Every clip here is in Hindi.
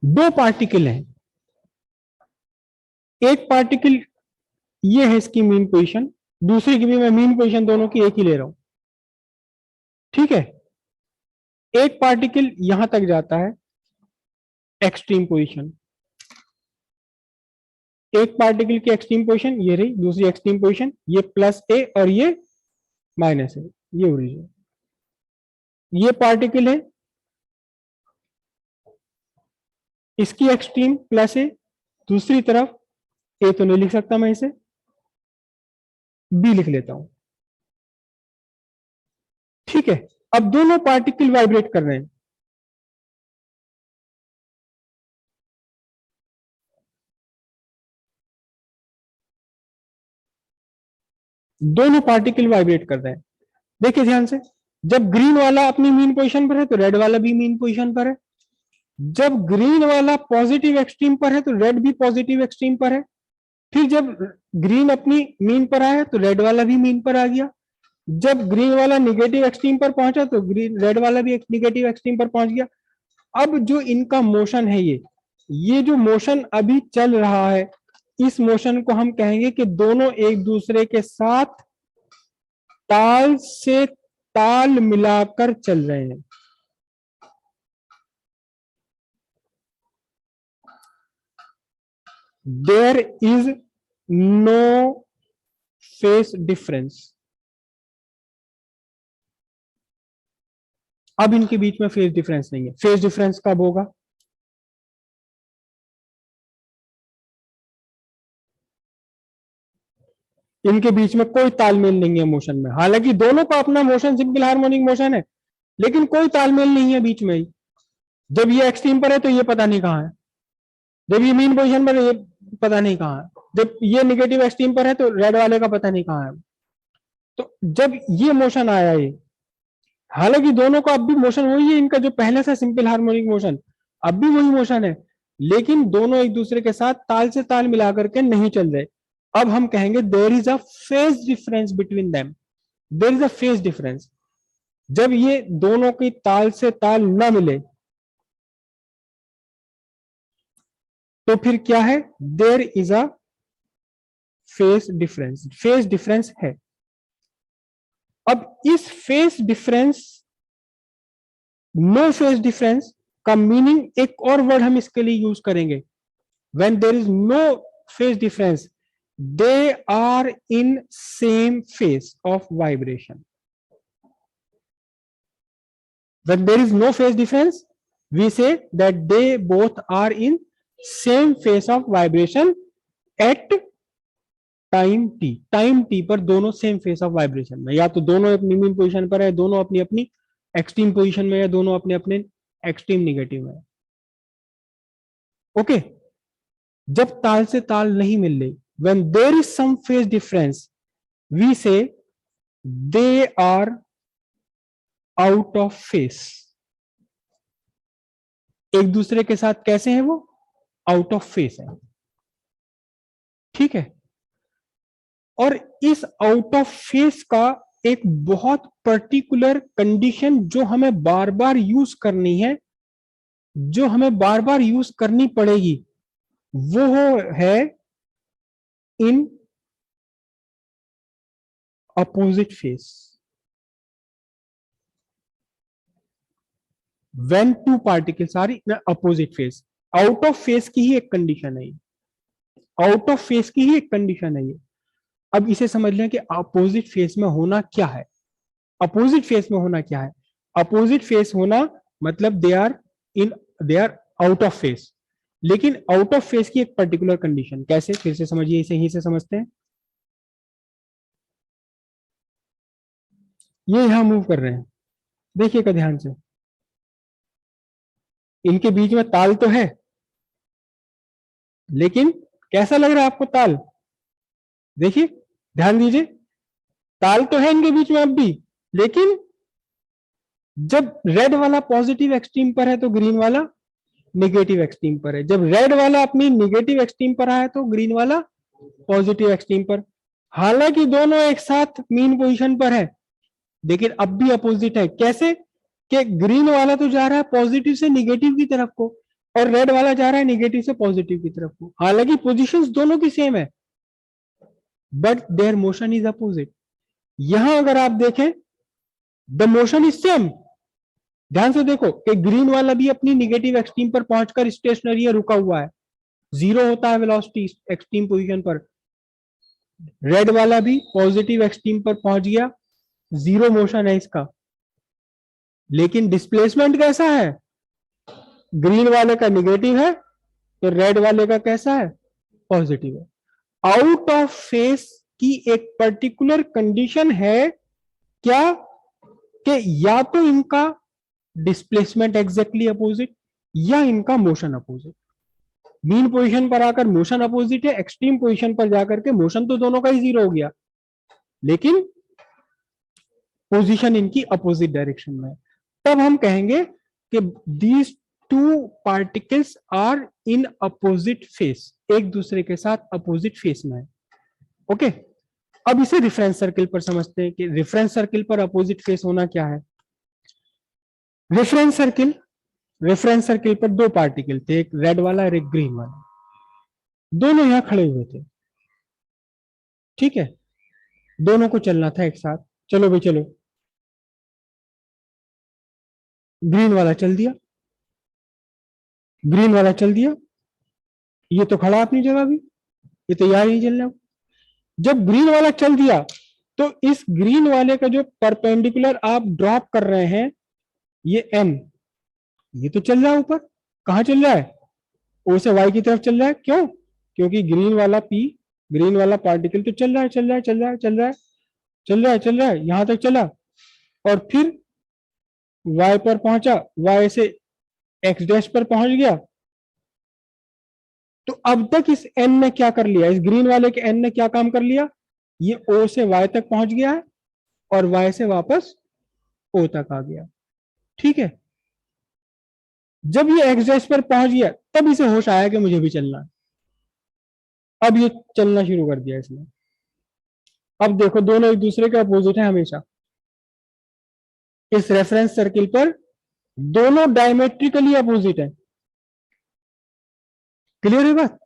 दो पार्टिकल हैं, एक पार्टिकल ये है इसकी मीन पोजीशन, दूसरी की भी मैं मीन पोजीशन दोनों की एक ही ले रहा हूं, ठीक है। एक पार्टिकल यहां तक जाता है एक्सट्रीम पोजीशन, एक पार्टिकल की एक्सट्रीम पोजीशन ये रही, दूसरी एक्सट्रीम पोजीशन ये प्लस ए और ये माइनस ए, ये ओरिजिन। ये पार्टिकल है, इसकी एक्सट्रीम प्लस ए, दूसरी तरफ ए तो नहीं लिख सकता मैं, इसे बी लिख लेता हूं, ठीक है। अब दोनों पार्टिकल वाइब्रेट कर रहे हैं, दोनों पार्टिकल वाइब्रेट कर रहे हैं। देखिए ध्यान से, जब ग्रीन वाला अपनी मीन पोजीशन पर है तो रेड वाला भी मीन पोजीशन पर है, जब ग्रीन वाला पॉजिटिव एक्सट्रीम पर है तो रेड भी पॉजिटिव एक्सट्रीम पर है, फिर जब ग्रीन अपनी मीन पर आया तो रेड वाला भी मीन पर आ गया, जब ग्रीन वाला निगेटिव एक्सट्रीम पर पहुंचा तो ग्रीन रेड वाला भी निगेटिव एक्सट्रीम पर पहुंच गया। अब जो इनका मोशन है, ये जो मोशन अभी चल रहा है, इस मोशन को हम कहेंगे कि दोनों एक दूसरे के साथ ताल से ताल मिलाकर चल रहे हैं। There is no phase difference. अब इनके बीच में फेस डिफरेंस नहीं है। फेस डिफरेंस कब होगा? इनके बीच में कोई तालमेल नहीं है मोशन में, हालांकि दोनों का अपना मोशन सिंपल हार्मोनिक मोशन है, लेकिन कोई तालमेल नहीं है बीच में ही। जब ये एक्सट्रीम पर है तो ये पता नहीं कहां है, जब ये मीन पोजीशन पर है ये पता नहीं कहां है, जब ये निगेटिव एक्सट्रीम पर है तो रेड वाले का पता नहीं कहां है। तो जब ये मोशन आया, ये हालांकि दोनों का अब भी मोशन वही है, इनका जो पहले से सिंपल हार्मोनिक मोशन अब भी वही मोशन है, लेकिन दोनों एक दूसरे के साथ ताल से ताल मिला करके नहीं चल रहे। अब हम कहेंगे there is a phase difference between them, there is a phase difference. जब ये दोनों की ताल से ताल न मिले तो फिर क्या है? There is a phase difference, phase difference है। अब इस phase difference, no phase difference का मीनिंग एक और वर्ड हम इसके लिए यूज करेंगे, when there is no phase difference they are in same phase of vibration. When there is no phase difference, we say that they both are in same phase of vibration at time T. Time T पर दोनों सेम फेस ऑफ वाइब्रेशन में, या तो दोनों अपनी मीन पोजीशन पर है, दोनों अपनी अपनी एक्सट्रीम पोजीशन में है, दोनों अपने अपने एक्सट्रीम निगेटिव में। ओके, जब ताल से ताल नहीं मिल रही, when there is some phase difference, we say they are out of phase। एक दूसरे के साथ कैसे हैं वो? आउट ऑफ फेस है, ठीक है। और इस आउट ऑफ फेस का एक बहुत पर्टिकुलर कंडीशन जो हमें बार बार यूज करनी है, जो हमें बार बार यूज करनी पड़ेगी, वो है in opposite phase. When two particles are in opposite phase, out of phase की ही एक कंडीशन है, आउट ऑफ फेस की ही एक कंडीशन है ये। अब इसे समझ लें कि अपोजिट फेस में होना क्या है। अपोजिट फेस में होना क्या है? अपोजिट फेस होना मतलब they are out of phase, लेकिन आउट ऑफ फेस की एक पर्टिकुलर कंडीशन। कैसे? फिर से समझिए, इसे यहीं से समझते हैं। ये यहां मूव कर रहे हैं, देखिएगा ध्यान से, इनके बीच में ताल तो है, लेकिन कैसा लग रहा है आपको ताल? देखिए, ध्यान दीजिए, ताल तो है इनके बीच में अब भी, लेकिन जब रेड वाला पॉजिटिव एक्सट्रीम पर है तो ग्रीन वाला निगेटिव एक्सट्रीम पर है, जब रेड वाला अपनी निगेटिव एक्सट्रीम पर आया तो ग्रीन वाला पॉजिटिव एक्सट्रीम पर। हालांकि दोनों एक साथ मीन पोजीशन पर है, लेकिन अब भी अपोजिट है। कैसे? कि ग्रीन वाला तो जा रहा है पॉजिटिव से निगेटिव की तरफ को, और रेड वाला जा रहा है नेगेटिव से पॉजिटिव की तरफ को। हालांकि पोजीशंस दोनों की सेम है, but there motion is opposite. यहां अगर आप देखें, द मोशन इज सेम। ध्यान से देखो कि ग्रीन वाला भी अपनी निगेटिव एक्सट्रीम पर पहुंचकर स्टेशनरी रुका हुआ है, जीरो होता है वेलोसिटी एक्सट्रीम पोजीशन पर। रेड वाला भी पॉजिटिव एक्सट्रीम पर पहुंच गया, जीरो मोशन है इसका। लेकिन डिस्प्लेसमेंट कैसा है? ग्रीन वाले का निगेटिव है तो रेड वाले का कैसा है? पॉजिटिव है। आउट ऑफ फेस की एक पर्टिकुलर कंडीशन है क्या? कि या तो इनका डिस्प्लेसमेंट एग्जैक्टली अपोजिट या इनका मोशन अपोजिट। मीन पोजीशन पर आकर मोशन अपोजिट है, एक्सट्रीम पोजीशन पर जाकर के मोशन तो दोनों का ही जीरो हो गया, लेकिन पोजीशन इनकी अपोजिट डायरेक्शन में है। तब हम कहेंगे कि these two particles are in opposite phase, एक दूसरे के साथ अपोजिट फेस में है। ओके, अब इसे रेफरेंस सर्किल पर समझते हैं कि रेफरेंस सर्किल पर अपोजिट फेस होना क्या है। रेफरेंस सर्किल पर दो पार्टिकल थे, एक रेड वाला और एक ग्रीन वाला, दोनों यहां खड़े हुए थे। ठीक है, दोनों को चलना था एक साथ। चलो भाई चलो, ग्रीन वाला चल दिया, ग्रीन वाला चल दिया, ये तो खड़ा अपनी जगह भी, ये तो यहां नहीं चल रहा। जब ग्रीन वाला चल दिया तो इस ग्रीन वाले का जो परपेंडिकुलर आप ड्रॉप कर रहे हैं, ये एन, ये तो चल रहा है ऊपर। कहां चल रहा है? ओ से वाई की तरफ चल रहा है। क्यों? क्योंकि ग्रीन वाला पी, ग्रीन वाला पार्टिकल तो चल रहा है, चल रहा है, चल रहा है, चल रहा है, चल रहा है, चल रहा है, यहां तक चला और फिर वाई पर पहुंचा, वाई से एक्स डैश पर पहुंच गया। तो अब तक इस एन ने क्या कर लिया? इस ग्रीन वाले के एन ने क्या काम कर लिया? ये ओ से वाई तक पहुंच गया है और वाई से वापस ओ तक आ गया। ठीक है, जब ये एक्स डैश पर पहुंच गया तब इसे होश आया कि मुझे भी चलना है। अब ये चलना शुरू कर दिया इसने। अब देखो, दोनों एक दूसरे के अपोजिट है हमेशा। इस रेफरेंस सर्किल पर दोनों डायमेट्रिकली अपोजिट है। क्लियर है बात?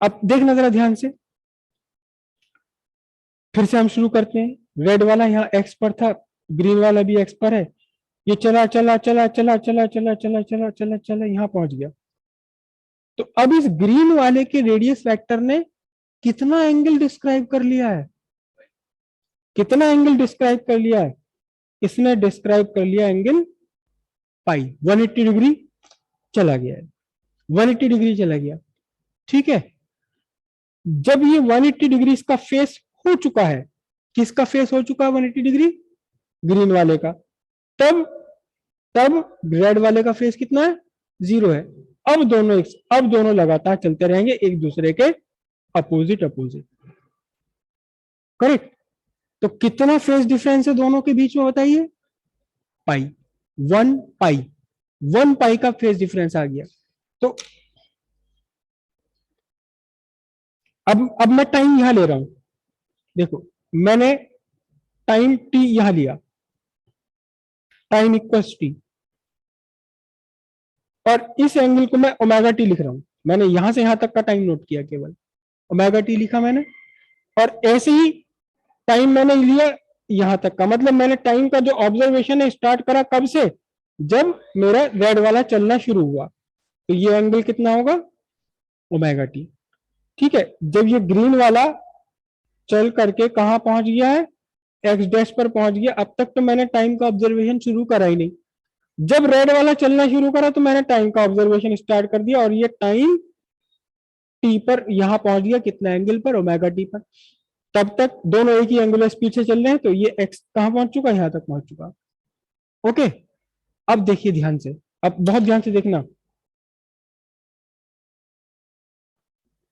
अब देखना जरा ध्यान से, फिर से हम शुरू करते हैं। रेड वाला यहाँ एक्स पर था, ग्रीन वाला भी एक्स पर है। ये चला चला चला चला चला चला चला चला चला चला यहां पहुंच गया। तो अब इस ग्रीन वाले के रेडियस वेक्टर ने कितना एंगल डिस्क्राइब कर लिया है? कितना एंगल डिस्क्राइब कर लिया है? इसने डिस्क्राइब कर लिया एंगल पाई। 180 डिग्री चला गया है, 180 डिग्री चला गया। ठीक है, जब ये 180 डिग्री इसका फेस हो चुका है, किसका फेस हो चुका है 180 डिग्री? ग्रीन वाले का। तब तब रेड वाले का फेस कितना है? जीरो है। अब दोनों लगातार चलते रहेंगे एक दूसरे के अपोजिट अपोजिट। करेक्ट? तो कितना फेस डिफरेंस है दोनों के बीच में बताइए? पाई, 1 पाई, 1 पाई का फेस डिफरेंस आ गया। तो अब मैं टाइम यहां ले रहा हूं। देखो, मैंने टाइम टी यहां लिया, टाइम इक्वल्स टी, और इस एंगल को मैं ओमेगा टी लिख रहा हूं। मैंने यहां से यहां तक का टाइम नोट किया, केवल ओमेगा टी लिखा मैंने। और ऐसे ही टाइम मैंने लिया यहां तक का, मतलब मैंने टाइम का जो ऑब्जर्वेशन है स्टार्ट करा कब से? जब मेरा रेड वाला चलना शुरू हुआ। तो ये एंगल कितना होगा? Omega T. ठीक है, जब ये ग्रीन वाला चल करके कहां पहुंच गया है? एक्स डैश पर पहुंच गया। अब तक तो मैंने टाइम का ऑब्जर्वेशन शुरू करा ही नहीं। जब रेड वाला चलना शुरू करा तो मैंने टाइम का ऑब्जर्वेशन स्टार्ट कर दिया, और ये टाइम टी पर यहां पहुंच गया, कितना एंगल पर? ओमेगा टी पर। तब तक दोनों एक ही एंगुलर स्पीड से चल रहे हैं, तो ये एक्स कहां पहुंच चुका? यहां तक पहुंच चुका। ओके, अब देखिए ध्यान से, अब बहुत ध्यान से देखना।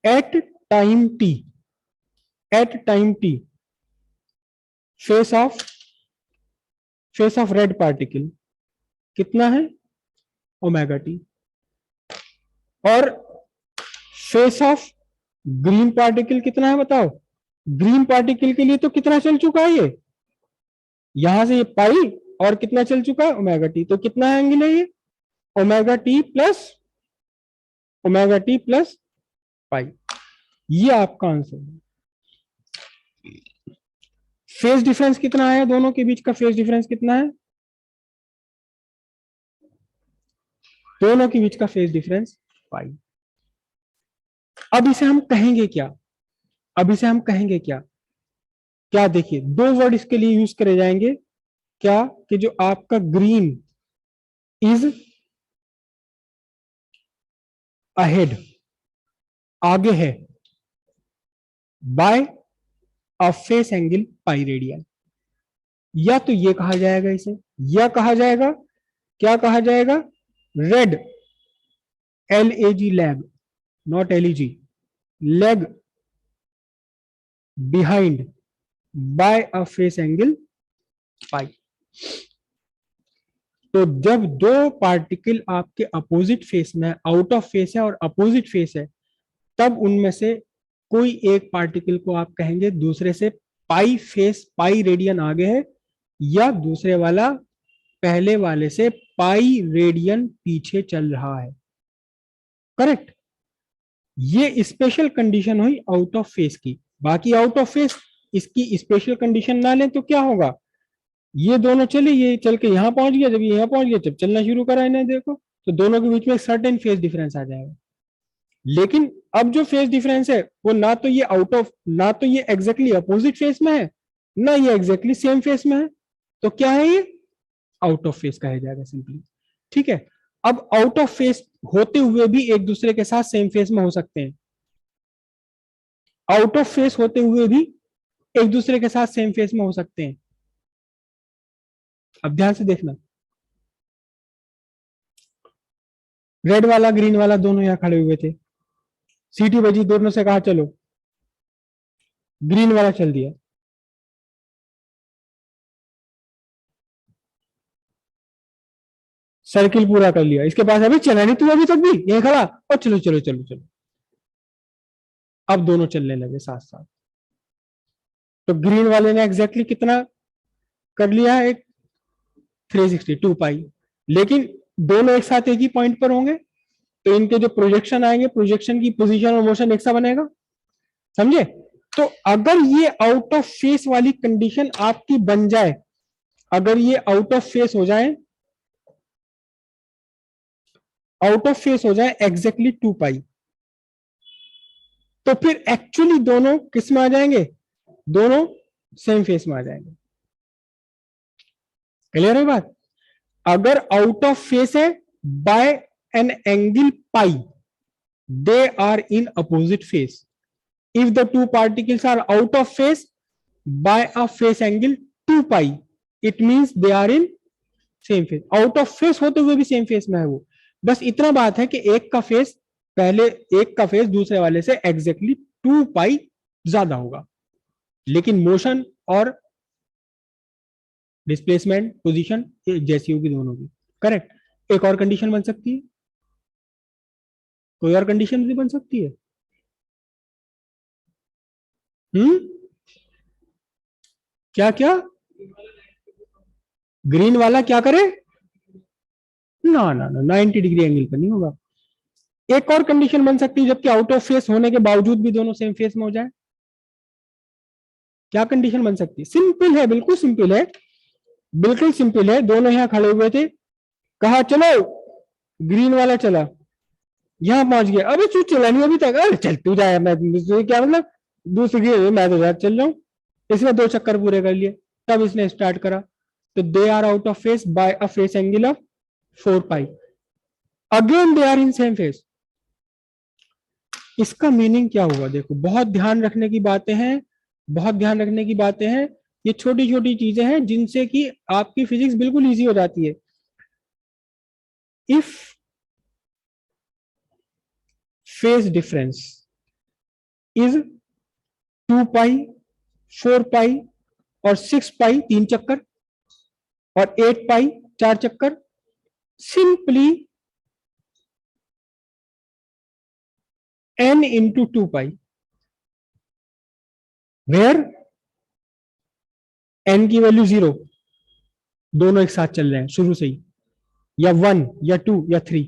At time t, at time t, phase of red particle कितना है? Omega t. और फेस ऑफ ग्रीन पार्टिकल कितना है बताओ? ग्रीन पार्टिकल के लिए तो कितना चल चुका है ये? यहां से ये पाई, और कितना चल चुका है? Omega T. तो कितना एंगल है ये? Omega T plus pi. ये आपका आंसर है। फेज डिफरेंस कितना है दोनों के बीच का? फेज डिफरेंस कितना है दोनों के बीच का? Phase difference pi. अब इसे हम कहेंगे क्या? अब इसे हम कहेंगे क्या? क्या देखिए, दो वर्ड इसके लिए यूज करे जाएंगे। क्या कि जो आपका ग्रीन इज अहेड, आगे है, by a phase angle pi radian. या तो ये कहा जाएगा इसे, या कहा जाएगा, क्या कहा जाएगा? Red, LAG lag, not LEG, lag behind by a phase angle पाई। तो जब दो पार्टिकल आपके अपोजिट फेस में है, आउट ऑफ फेस है और अपोजिट फेस है, तब उनमें से कोई एक पार्टिकल को आप कहेंगे दूसरे से पाई फेस, पाई रेडियन आगे है, या दूसरे वाला पहले वाले से पाई रेडियन पीछे चल रहा है। करेक्ट। ये स्पेशल कंडीशन हुई आउट ऑफ फेस की। बाकी आउट ऑफ फेस इसकी स्पेशल कंडीशन ना लें तो क्या होगा? ये दोनों चले, ये चल के यहां पहुंच गया, जब ये यहां पहुंच गया जब चलना शुरू करा इन्हें, देखो तो दोनों के बीच में एक सर्टेन फेज डिफरेंस आ जाएगा। लेकिन अब जो फेज डिफरेंस है वो ना तो ये आउट ऑफ, ना तो ये एग्जैक्टली अपोजिट फेस में है, ना ये एग्जैक्टली सेम फेस में है। तो क्या है ये? आउट ऑफ फेस कहा जाएगा सिंपली। ठीक है। अब आउट ऑफ फेस होते हुए भी एक दूसरे के साथ सेम फेस में हो सकते हैं। आउट ऑफ फेस होते हुए भी एक दूसरे के साथ सेम फेस में हो सकते हैं। अब ध्यान से देखना, रेड वाला ग्रीन वाला दोनों यहां खड़े हुए थे, सीटी बजी, दोनों से कहा चलो, ग्रीन वाला चल दिया, सर्किल पूरा कर लिया, इसके पास अभी चला नहीं, तू अभी तक भी यहीं खड़ा, और चलो चलो चलो चलो। अब दोनों चलने लगे साथ साथ। तो ग्रीन वाले ने एग्जैक्टली कितना कर लिया? एक 362 पाई। लेकिन दोनों एक साथ एक ही पॉइंट पर होंगे, तो इनके जो प्रोजेक्शन आएंगे, प्रोजेक्शन की पोजीशन और मोशन एक सा बनेगा। समझे? तो अगर ये आउट ऑफ फेस वाली कंडीशन आपकी बन जाए, अगर ये आउट ऑफ फेस हो जाए, आउट ऑफ फेस हो जाए एग्जैक्टली 2 पाई, तो फिर एक्चुअली दोनों किस में आ जाएंगे? दोनों सेम फेस में आ जाएंगे। क्लियर है बात? अगर आउट ऑफ फेस है by an angle pi, they are in opposite phase. If the two particles are out of phase by a phase angle 2 pi, it means they are in same phase. Out of phase होते हुए भी सेम फेस में है वो। बस इतना बात है कि एक का फेस पहले, एक का फेस दूसरे वाले से एग्जैक्टली 2 पाई ज्यादा होगा, लेकिन मोशन और डिस्प्लेसमेंट पोजीशन जैसी होगी दोनों की। करेक्ट। एक और कंडीशन बन सकती है, कोई और कंडीशन भी बन सकती है। हम्म, क्या क्या? ग्रीन वाला क्या करे? ना ना ना, 90 डिग्री एंगल पर नहीं होगा। एक और कंडीशन बन सकती है, जबकि आउट ऑफ फेस होने के बावजूद भी दोनों सेम फेस में हो जाए। क्या कंडीशन बन सकती है? सिंपल है, बिल्कुल सिंपल है, बिल्कुल सिंपल है। दोनों यहां खड़े हुए थे, कहा चलो, ग्रीन वाला चला, यहां पहुंच गया, अभी तू चला नहीं अभी तक, अरे चल तू जाए, मैं क्या मतलब, दूसरी मैं तो चल रहा हूं। इसने 2 चक्कर पूरे कर लिए, तब इसने स्टार्ट करा। तो they are out of phase by a phase angle of 4 pi, again they are in same phase. इसका मीनिंग क्या हुआ? देखो, बहुत ध्यान रखने की बातें हैं, बहुत ध्यान रखने की बातें हैं। ये छोटी छोटी चीजें हैं जिनसे कि आपकी फिजिक्स बिल्कुल इजी हो जाती है। इफ फेज डिफरेंस इज 2 पाई, 4 पाई और 6 पाई 3 चक्कर, और 8 पाई 4 चक्कर, simply n into 2 pi, where n की वैल्यू 0, दोनों एक साथ चल रहे हैं शुरू से ही। या 1 या 2 या 3।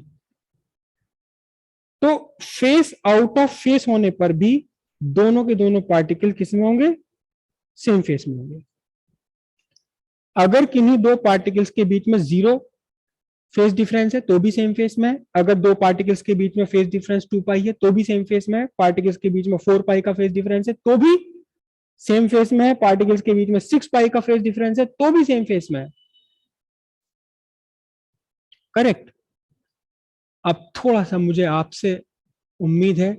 तो फेस आउट ऑफ फेस होने पर भी दोनों के दोनों पार्टिकल किस में होंगे? सेम फेस में होंगे। अगर किन्हीं दो पार्टिकल्स के बीच में 0 फेस डिफरेंस है तो भी सेम फेस में है। अगर दो पार्टिकल्स के बीच में फेस डिफरेंस 2 पाई है तो भी सेम फेस में है। पार्टिकल्स के बीच में 4 पाई का फेस डिफरेंस है तो भी सेम फेस में है। पार्टिकल्स के बीच में 6 पाई का फेस डिफरेंस है तो भी सेम फेस में है। करेक्ट। अब थोड़ा सा मुझे आपसे उम्मीद है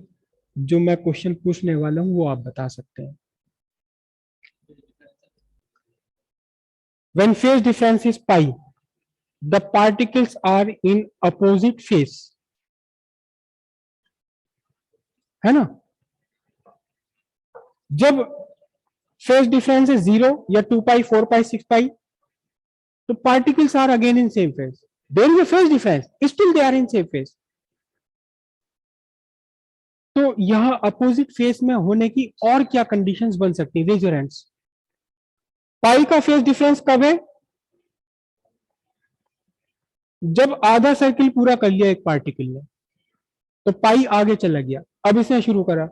जो मैं क्वेश्चन पूछने वाला हूं वो आप बता सकते हैं। When phase difference is pi, the particles are in opposite phase, है ना? जब फेज डिफरेंस है 0 या 2 पाई 4 पाई 6 पाई तो particles are again in same phase. There is a phase difference, still they are in same phase. तो यहां अपोजिट फेज में होने की और क्या कंडीशंस बन सकती है? Raise your hands. पाई का फेज डिफरेंस कब है? जब आधा सर्किल पूरा कर लिया एक पार्टिकल ने तो पाई आगे चला गया, अब इसने शुरू करा।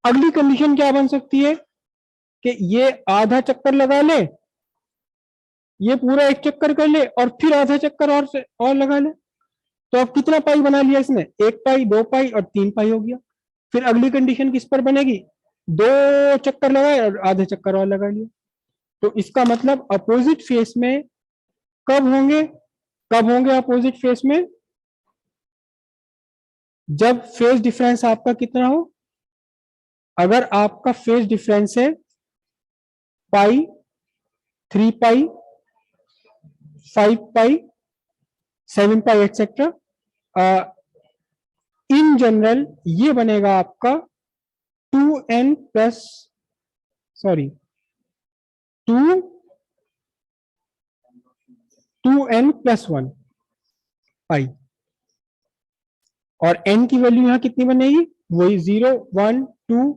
अगली कंडीशन क्या बन सकती है कि ये आधा चक्कर लगा ले, ये पूरा एक चक्कर कर ले और फिर आधा चक्कर और लगा ले। तो अब कितना पाई बना लिया इसने? 1 पाई 2 पाई और 3 पाई हो गया। फिर अगली कंडीशन किस पर बनेगी? 2 चक्कर लगाए और आधे चक्कर और लगा लिया। तो इसका मतलब अपोजिट फेस में कब होंगे? कब होंगे अपोजिट फेस में? जब फेज डिफरेंस आपका कितना हो? अगर आपका फेज डिफरेंस है पाई 3 पाई 5 पाई 7 पाई एक्सेट्रा, इन जनरल ये बनेगा आपका 2n प्लस 2n प्लस 1 पाई। और n की वैल्यू यहां कितनी बनेगी? वही 0 1 2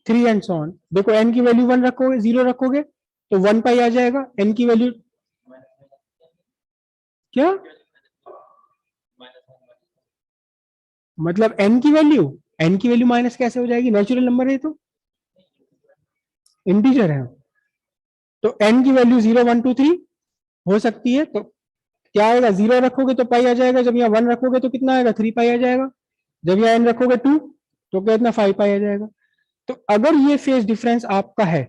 3 एंड सो ऑन। देखो n की वैल्यू 1 रखोगे 0 रखोगे तो 1 पाई आ जाएगा। n की वैल्यू क्या मतलब? n की वैल्यू माइनस कैसे हो जाएगी? नेचुरल नंबर है तो इंटीजर है। तो n की वैल्यू 0 1 2 3 हो सकती है। तो क्या आएगा? 0 रखोगे तो पाई आ जाएगा। जब यहाँ 1 रखोगे तो कितना आएगा? 3 पाई आ जाएगा। जब यहाँ n रखोगे 2 तो कितना? 5 पाई आ जाएगा। तो अगर ये फेज डिफरेंस आपका है,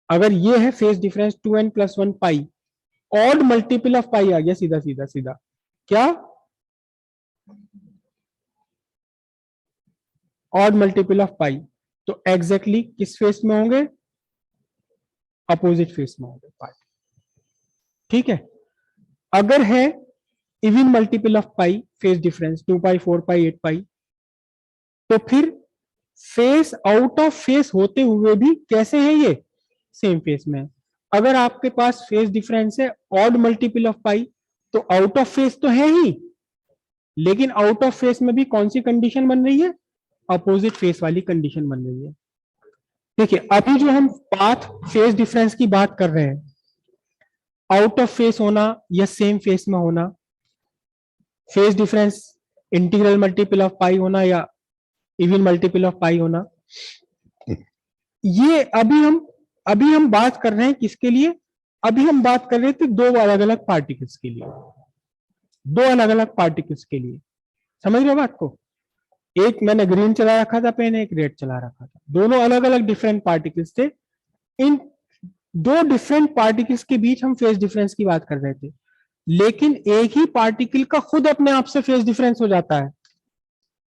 अगर ये है phase difference 2n plus 1 pi, odd multiple of pi आ गया सीधा सीधा सीधा। क्या? Odd multiple of pi. तो एग्जैक्टली किस फेस में होंगे? अपोजिट फेस में होंगे पाई। ठीक है। अगर है even multiple of pi phase difference 2 पाई 4 पाई 8 पाई, तो फिर फेस आउट ऑफ फेस होते हुए भी कैसे है ये? सेम फेस में। अगर आपके पास फेस डिफरेंस है ऑड मल्टीपल ऑफ पाई तो आउट ऑफ फेस तो है ही, लेकिन आउट ऑफ फेस में भी कौन सी कंडीशन बन रही है? अपोजिट फेस वाली कंडीशन बन रही है। देखिए अभी जो हम पाथ फेस डिफरेंस की बात कर रहे हैं, आउट ऑफ फेस होना या सेम फेस में होना, phase difference integral multiple of pi होना या इवन मल्टीपल ऑफ पाई होना, ये अभी हम बात कर रहे हैं किसके लिए? अभी हम बात कर रहे थे दो अलग अलग पार्टिकल्स के लिए, दो अलग अलग पार्टिकल्स के लिए। समझ रहे हो बात को? एक मैंने ग्रीन चला रखा था पेन, एक रेड चला रखा था, दोनों अलग अलग डिफरेंट पार्टिकल्स थे। इन दो डिफरेंट पार्टिकल्स के बीच हम फेज डिफरेंस की बात कर रहे थे, लेकिन एक ही पार्टिकल का खुद अपने आप से फेज डिफरेंस हो जाता है।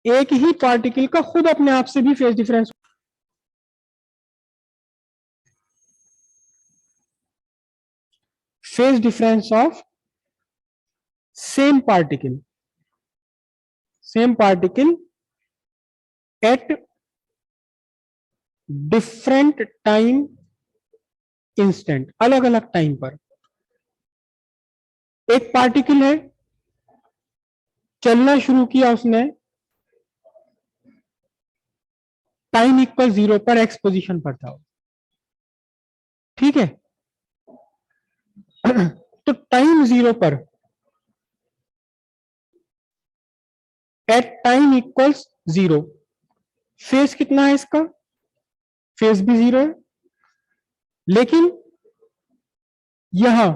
एक ही पार्टिकल का खुद अपने आप से भी phase difference. Phase difference of same particle at different time instant, अलग अलग टाइम पर। एक पार्टिकल है, चलना शुरू किया उसने टाइम इक्वल 0 पर, एक्स पोजीशन पर था। ठीक है। तो टाइम 0 पर एट टाइम इक्वल्स 0, फेस कितना है इसका, फेस भी 0 है, लेकिन यहां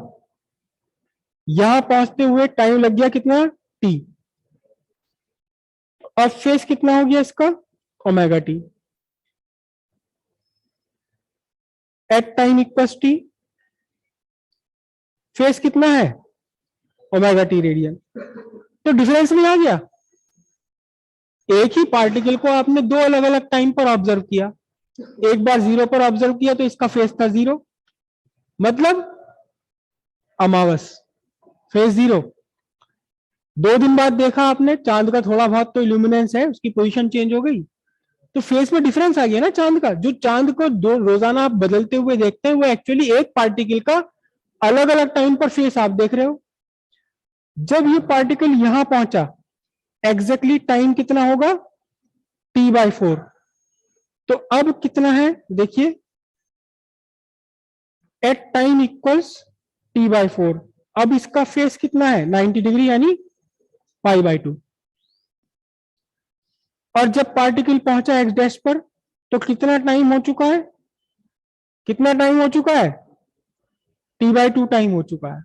पहुंचते हुए टाइम लग गया कितना, टी, और फेस कितना हो गया इसका, omega t. At time equals t, phase कितना है, ओमेगा टी रेडियन। तो डिफरेंस नहीं आ गया, एक ही पार्टिकल को आपने दो अलग अलग टाइम पर ऑब्जर्व किया, एक बार 0 पर ऑब्जर्व किया तो इसका फेस था 0, मतलब अमावस, फेस 0। 2 दिन बाद देखा आपने चांद का थोड़ा बहुत तो इल्यूमिनेंस है, उसकी पोजीशन चेंज हो गई, तो फेस में डिफरेंस आ गया ना चांद का। जो चांद को दो रोजाना आप बदलते हुए देखते हैं वो एक्चुअली एक पार्टिकल का अलग अलग टाइम पर फेस आप देख रहे हो। जब ये पार्टिकल यहां पहुंचा, एग्जैक्टली टाइम कितना होगा, T/4। तो अब कितना है देखिए, एट टाइम इक्वल्स T/4। अब इसका फेस कितना है, 90 डिग्री, यानी π/2। और जब पार्टिकल पहुंचा एक्स डैश पर तो कितना टाइम हो चुका है, कितना टाइम हो चुका है, T/2 टाइम हो चुका है।